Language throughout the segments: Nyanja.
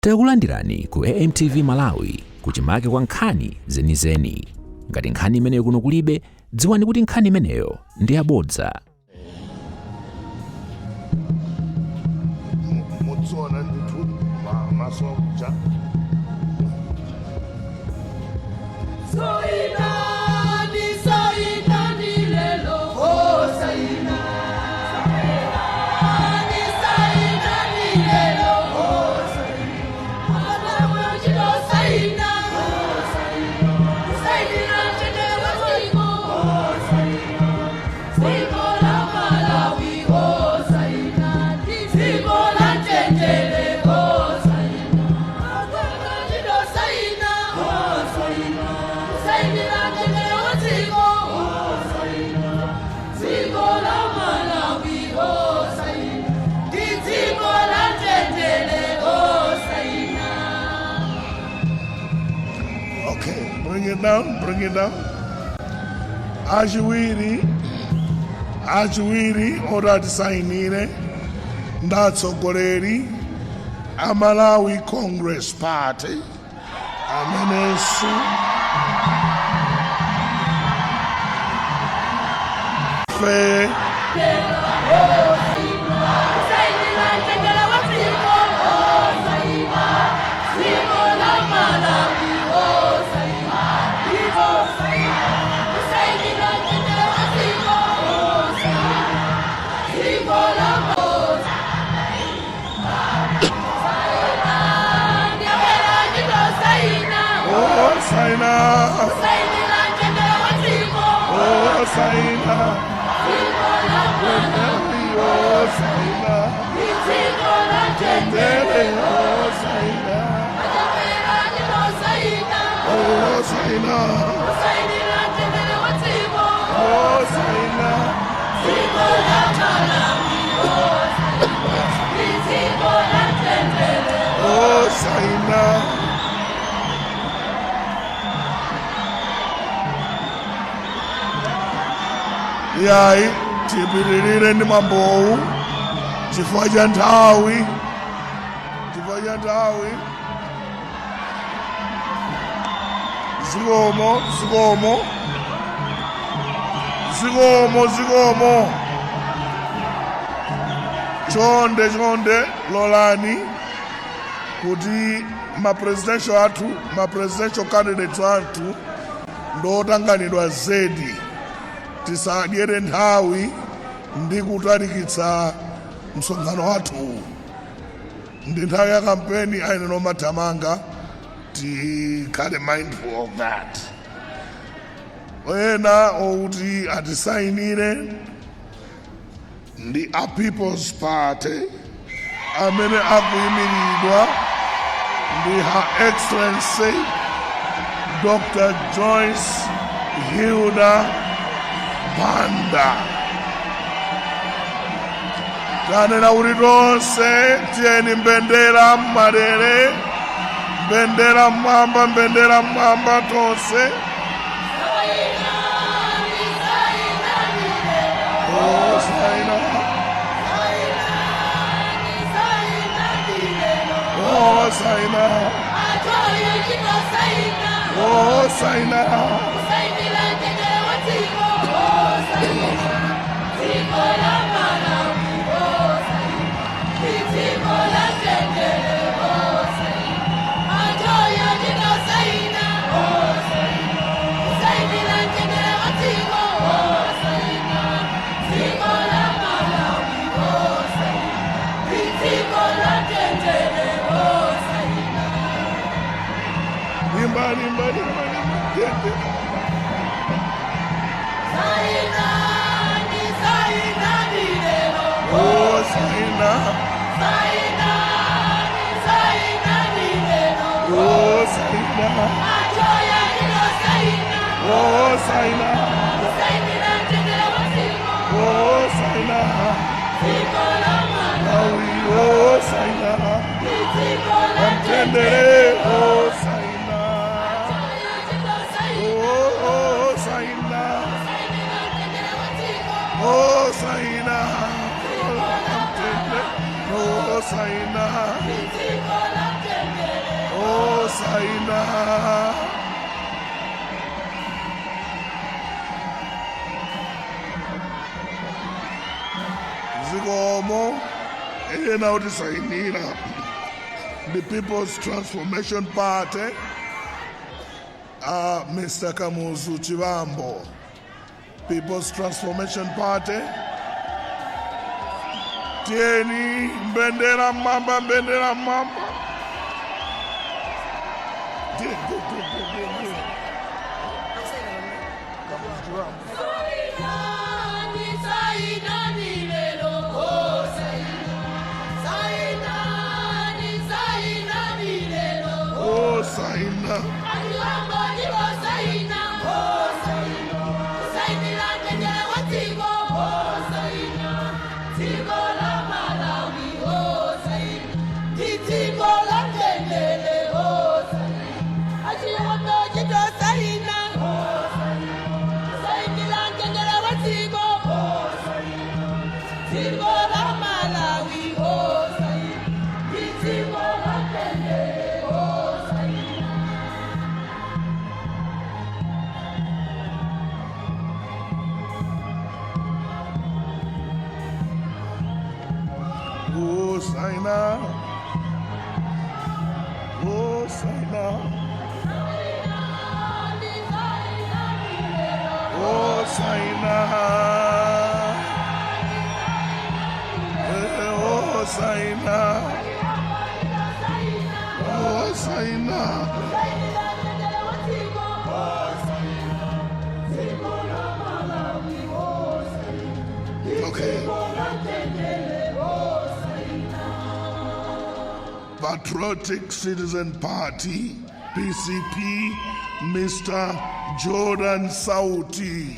Takulandirani ku AMTV Malawi kuchimake kwa nkhani zenizeni. Ngati nkhani imeneyo kuno kulibe, dziwani kuti nkhani imeneyo ndi yabodza. Mutsona ndithu masoja. Bring it down. Achiwiri oratisainire ndatsogoleri Malawi Congress Party amenesu Yai tipiririre ndi mambowu chifukwa cha nthawi zikomo chonde lolani kuti ma presidential candidates athu ndotanganidwa zedi tisadyere nthawi ndi kutalikitsa msonkhano wathu. Ndi nthawi ya kampeni ayenera mathamanga, tikhale mindful of that. Ena okuti atisainire ndi a People's Party amene akuyimiridwa ndi Her Excellency Dr. Joyce Banda. Tanena uri tonse tieni mbendera marere, mbendera mwamba tonse. Kusaina. ena utisainira the People's Transformation Party, Mr. Kamuzu Chivambo. People's Transformation Party. Tieni bendera mamba, bendera mamba. Saina. Saina, oh Saina, oh Saina, oh Saina, oh Saina. Okay. Patriotic Citizen Party, PCP, Mr. Jordan Sauti.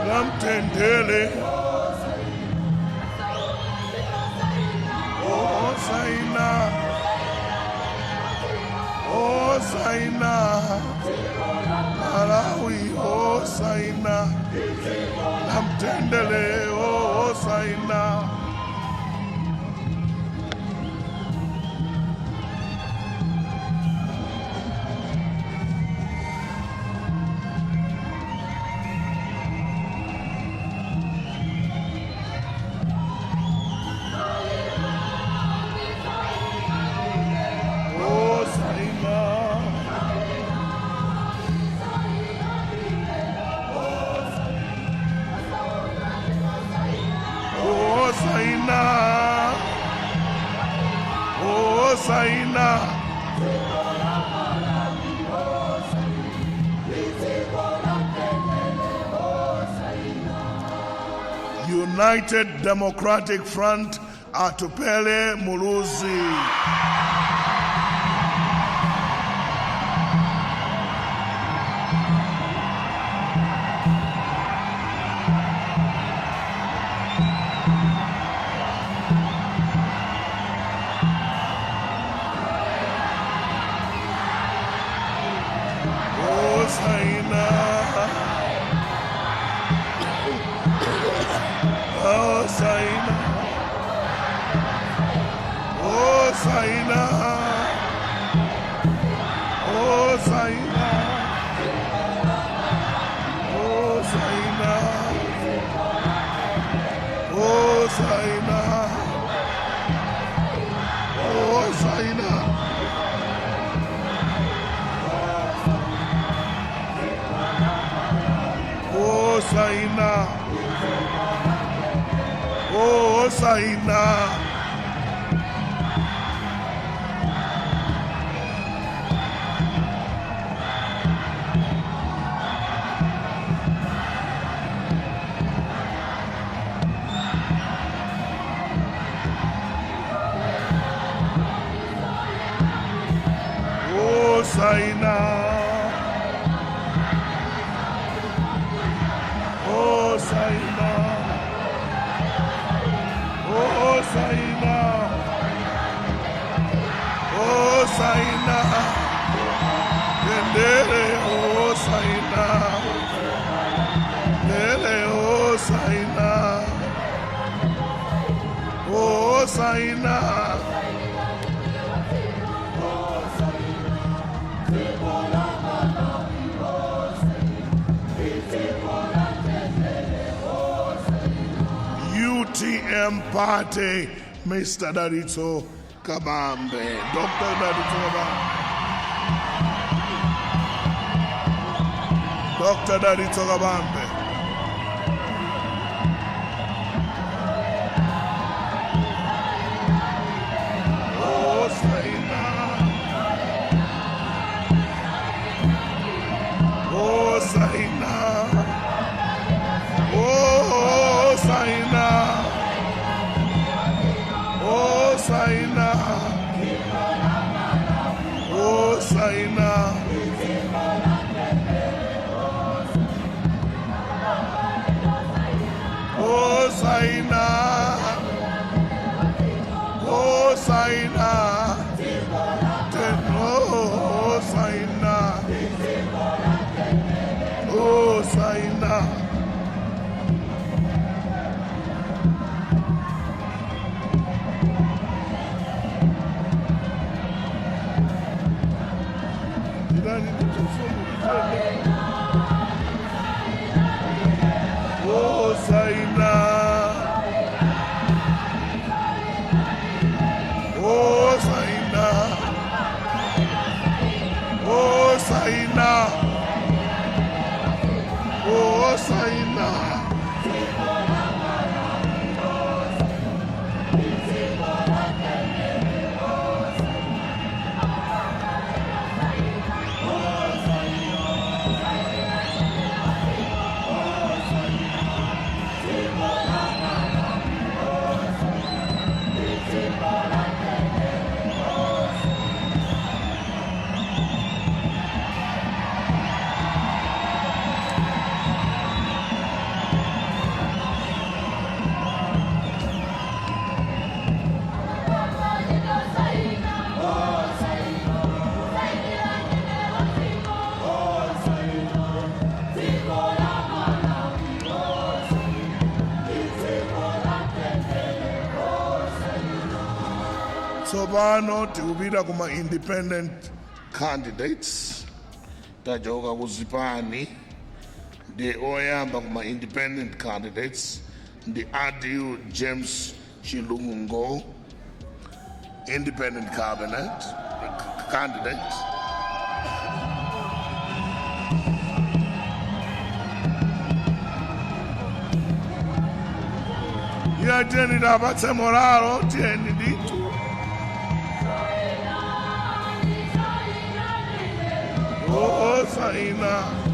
Namtendele, oh Saina, oh Saina, Malawi, oh Saina, Namtendele, oh Saina. Saina. United Democratic Front, Atupele Muluzi. Oh Saina, oh Saina, oh Saina, oh Saina, oh Saina, oh Saina, oh Saina. Oh, Saina. Kusaina. Kusaina. Kusaina. Kusaina. Ndele Kusaina. Ndele Kusaina. Kusaina. UTM party, Mr. Darito Kabambe, Dr. Darito Kabambe, Dr. Darito Kabambe. Oh, Saina. Oh, Saina. Oh, Saina. Oh, Saina. Oh, Saina. Oh, Saina. Oh, Saina. Oh, Saina. Oh, Saina. Oh, Saina. Oh, Saina. Oh, Saina. Oh, Saina. So vano tikupita kuma independent candidates tajoka kuzipani ndi oyamba kuma independent candidates ndi Adu James Chilungo, independent candidate. Ya tieni da batse moralo tieni ditu. Oh, Saina.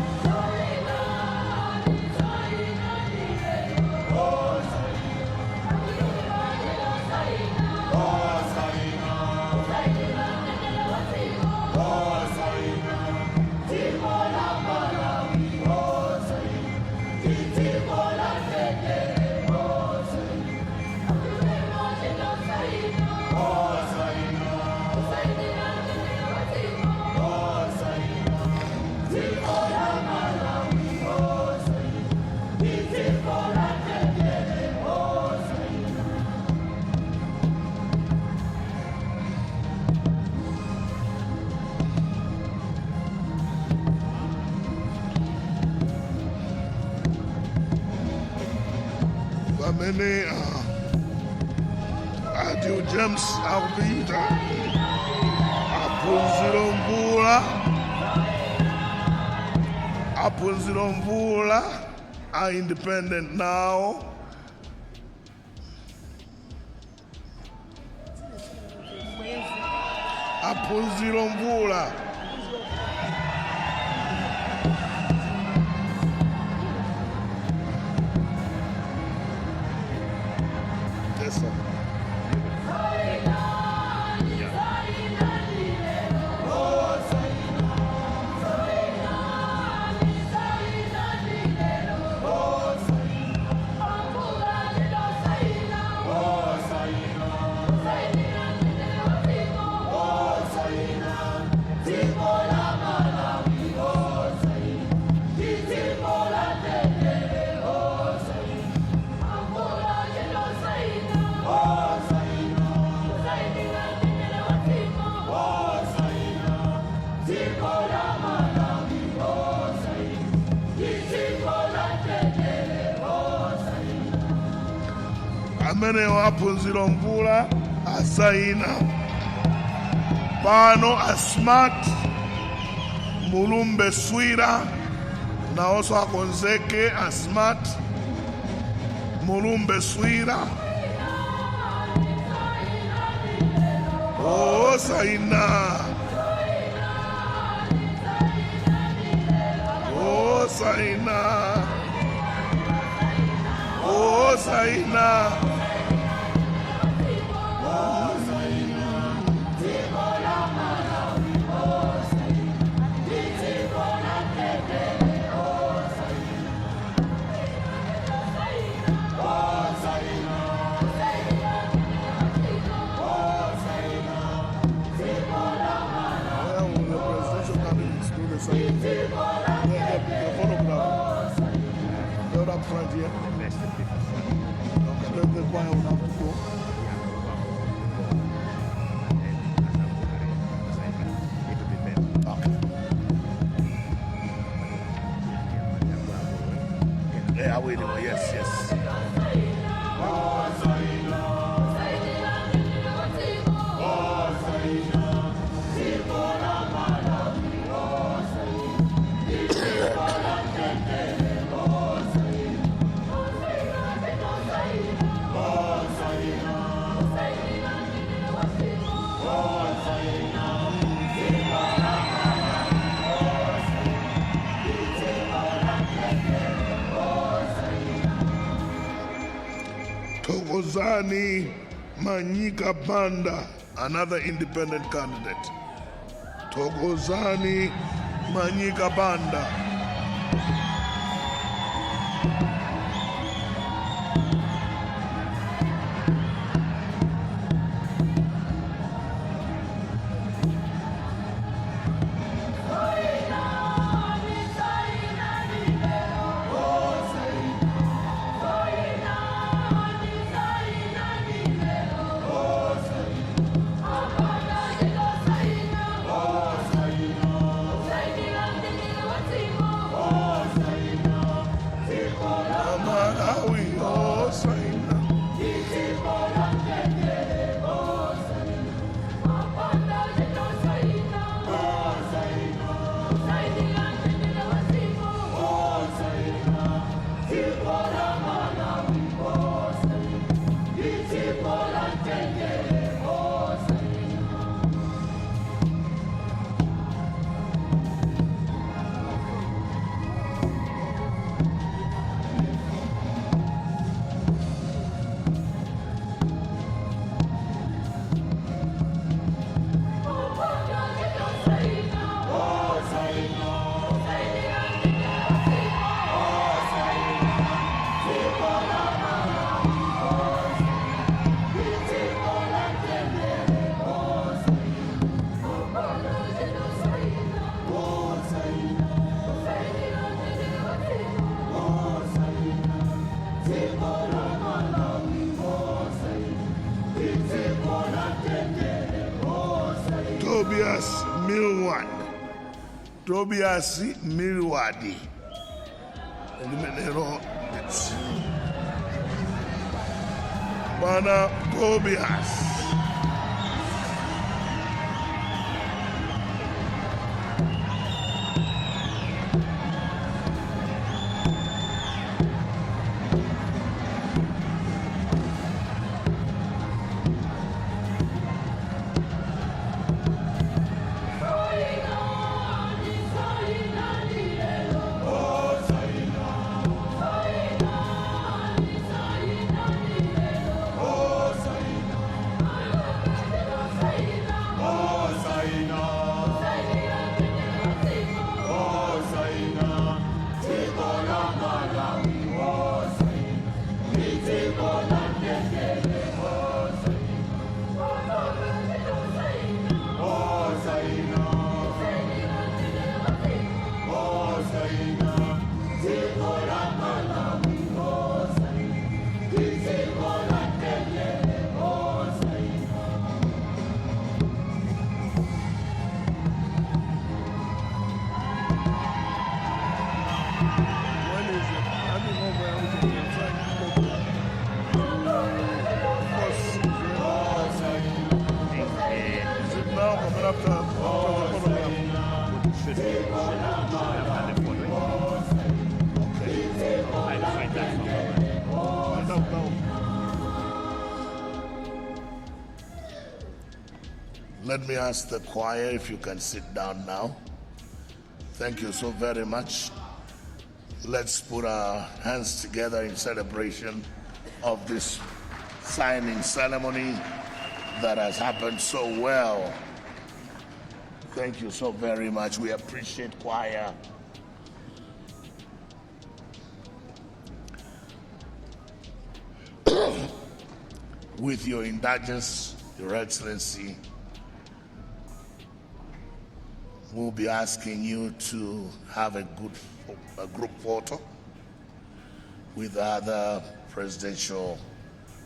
Many Adu James Alvita Apunzirombula are independent now. Apunzirombula. amene waphunzira mvula asaina pano asmart mulumbe swira naonso akonzeke asmart mulumbe swira osaina osaina osaina front here. The choir will have to go. Okay. Yeah, I will. Yes, yes. Thokozani Manyika Banda, another independent candidate. Thokozani Manyika Banda. Tobias Milwadi. Bana Tobias. Let me ask the choir if you can sit down now. Thank you so very much. Let's put our hands together in celebration of this signing ceremony that has happened so well. Thank you so very much. We appreciate choir. With your indulgence, Your Excellency, we'll be asking you to have a group photo with other presidential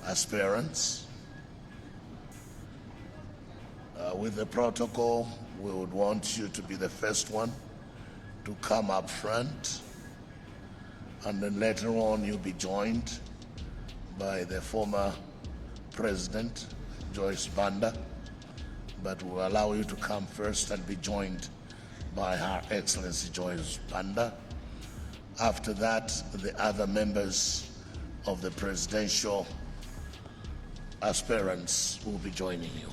aspirants. With the protocol, we would want you to be the first one to come up front, and then later on you'll be joined by the former President, Joyce Banda, but we'll allow you to come first and be joined by Her Excellency Joyce Banda. After that, the other members of the presidential aspirants will be joining you.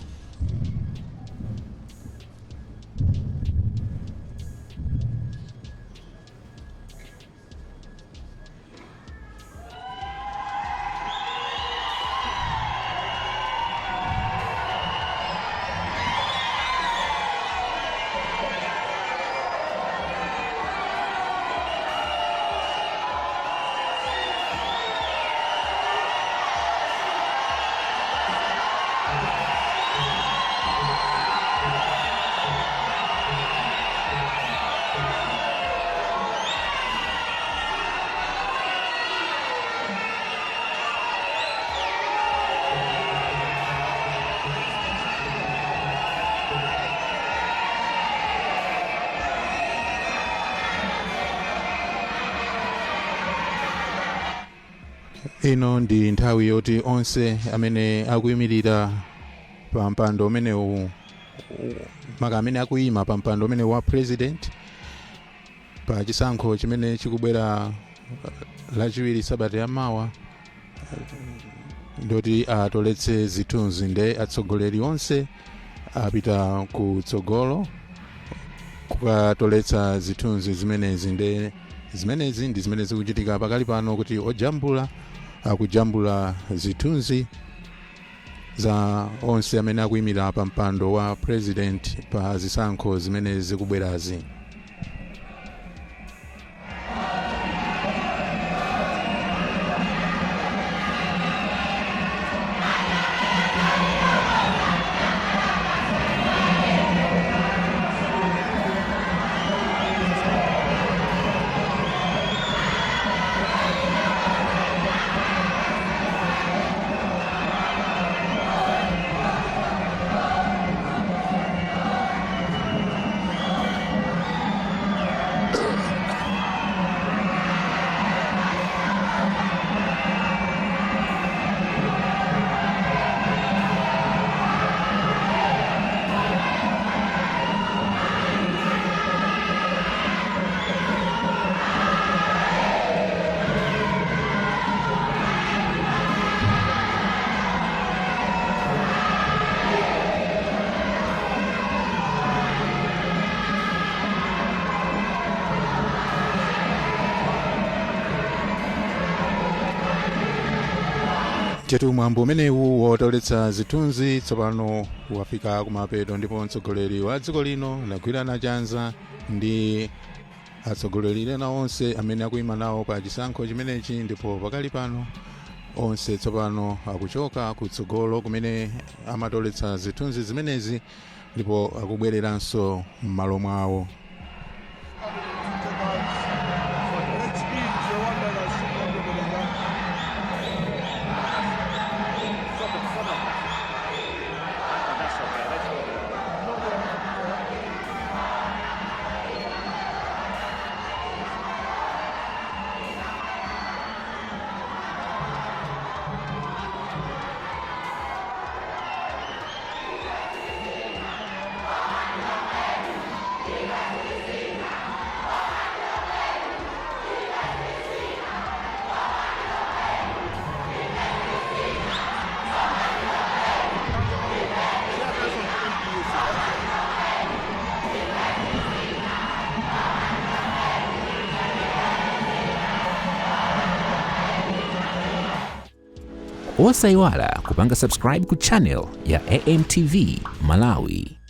Ino ndi nthawi yoti onse amene akuyimirira pa mpando umenewu maka amene akuyima pa mpando umene wa president pa chisankho chimene chikubwera lachiwiri sabata yamawa ndoti atoletse zithunzi nde atsogoleri onse apita kutsogolo kukatoletsa zithunzi zimenezi nde zimenezi ndi zimene zikuchitika pakali pano kuti ojambula akujambula zithunzi za onse amene akuyimira pa mpando wa president pa zisankho zimene zikubwerazi. Chetu mwambo umenewu wotoletsa zithunzi tsopano wafika kumapeto ndipo mtsogoleri wa dziko lino lagwirana chanza ndi atsogoleri ena onse amene akuyima nawo pa chisankho chimenechi ndipo pakali pano onse tsopano akuchoka kutsogolo kumene amatoletsa zithunzi zimenezi ndipo akubwereranso m'malo mwawo. Yeah. osayiwala kupanga subscribe ku channel ya AMTV Malawi.